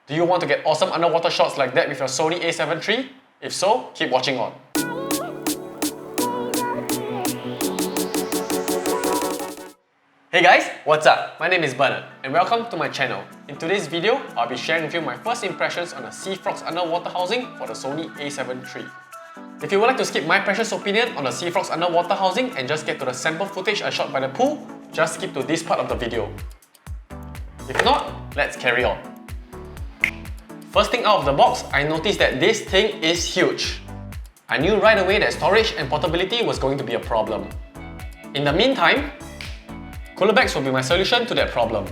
Do you want to get awesome underwater shots like that with your Sony A7 III? If so, keep watching on. Hey guys, what's up? My name is Bernard and welcome to my channel. In today's video, I'll be sharing with you my first impressions on the Seafrogs underwater housing for the Sony A7 III. If you would like to skip my precious opinion on the Seafrogs underwater housing and just get to the sample footage I shot by the pool, just skip to this part of the video. If not, let's carry on. First thing out of the box, I noticed that this thing is huge. I knew right away that storage and portability was going to be a problem. In the meantime, cooler bags will be my solution to that problem.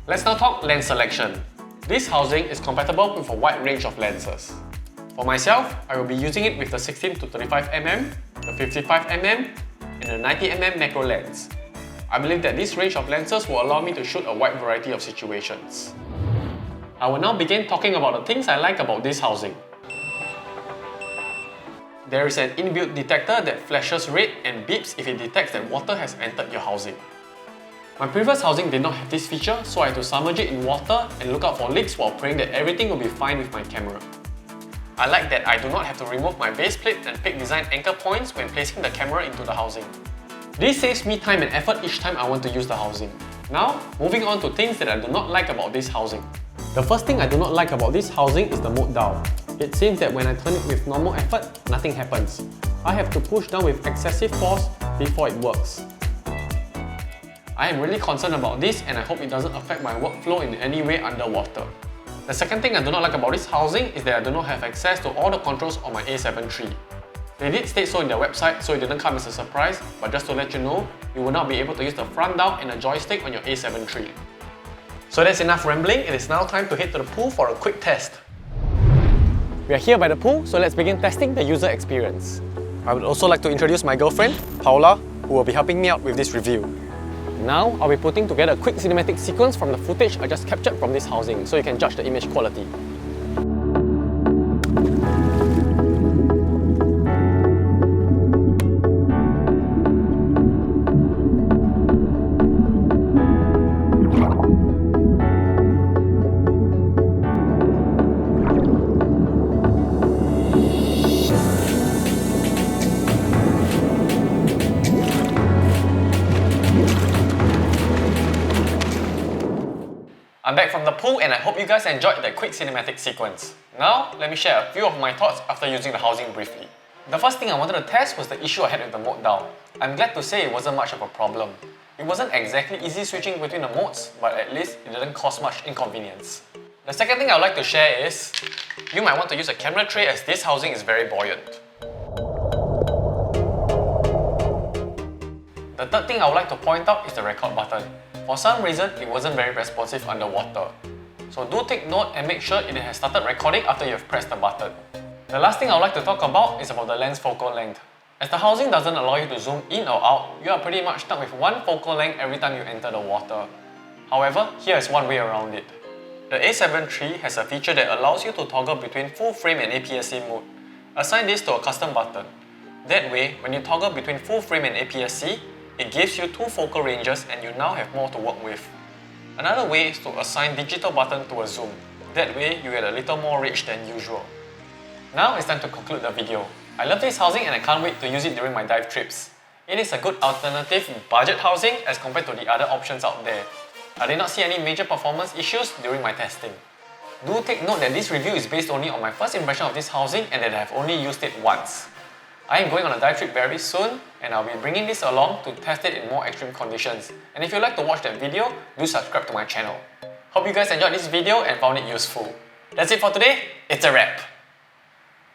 Let's now talk lens selection. This housing is compatible with a wide range of lenses. For myself, I will be using it with the 16 to 35mm, the 55mm, and the 90mm macro lens. I believe that this range of lenses will allow me to shoot a wide variety of situations. I will now begin talking about the things I like about this housing. There is an inbuilt detector that flashes red and beeps if it detects that water has entered your housing. My previous housing did not have this feature, so I had to submerge it in water and look out for leaks while praying that everything will be fine with my camera. I like that I do not have to remove my base plate and pick design anchor points when placing the camera into the housing. This saves me time and effort each time I want to use the housing. Now, moving on to things that I do not like about this housing. The first thing I do not like about this housing is the mode dial. It seems that when I turn it with normal effort, nothing happens. I have to push down with excessive force before it works. I am really concerned about this and I hope it doesn't affect my workflow in any way underwater. The second thing I do not like about this housing is that I do not have access to all the controls on my A7 III. They did state so in their website, so it didn't come as a surprise, but just to let you know, you will not be able to use the front dial and a joystick on your A7 III. So that's enough rambling, it is now time to head to the pool for a quick test. We are here by the pool, so let's begin testing the user experience. I would also like to introduce my girlfriend, Paula, who will be helping me out with this review. Now, I'll be putting together a quick cinematic sequence from the footage I just captured from this housing, so you can judge the image quality. I'm back from the pool and I hope you guys enjoyed that quick cinematic sequence. Now, let me share a few of my thoughts after using the housing briefly. The first thing I wanted to test was the issue I had with the mode dial. I'm glad to say it wasn't much of a problem. It wasn't exactly easy switching between the modes, but at least it didn't cause much inconvenience. The second thing I would like to share is, you might want to use a camera tray as this housing is very buoyant. The third thing I would like to point out is the record button. For some reason, it wasn't very responsive underwater. So do take note and make sure it has started recording after you have pressed the button. The last thing I would like to talk about is about the lens focal length. As the housing doesn't allow you to zoom in or out, you are pretty much stuck with one focal length every time you enter the water. However, here is one way around it. The A7 III has a feature that allows you to toggle between full frame and APS-C mode. Assign this to a custom button. That way, when you toggle between full frame and APS-C, it gives you two focal ranges and you now have more to work with. Another way is to assign digital button to a zoom. That way, you get a little more reach than usual. Now it's time to conclude the video. I love this housing and I can't wait to use it during my dive trips. It is a good alternative budget housing as compared to the other options out there. I did not see any major performance issues during my testing. Do take note that this review is based only on my first impression of this housing and that I have only used it once. I am going on a dive trip very soon and I'll be bringing this along to test it in more extreme conditions. And if you'd like to watch that video, do subscribe to my channel. Hope you guys enjoyed this video and found it useful. That's it for today, it's a wrap.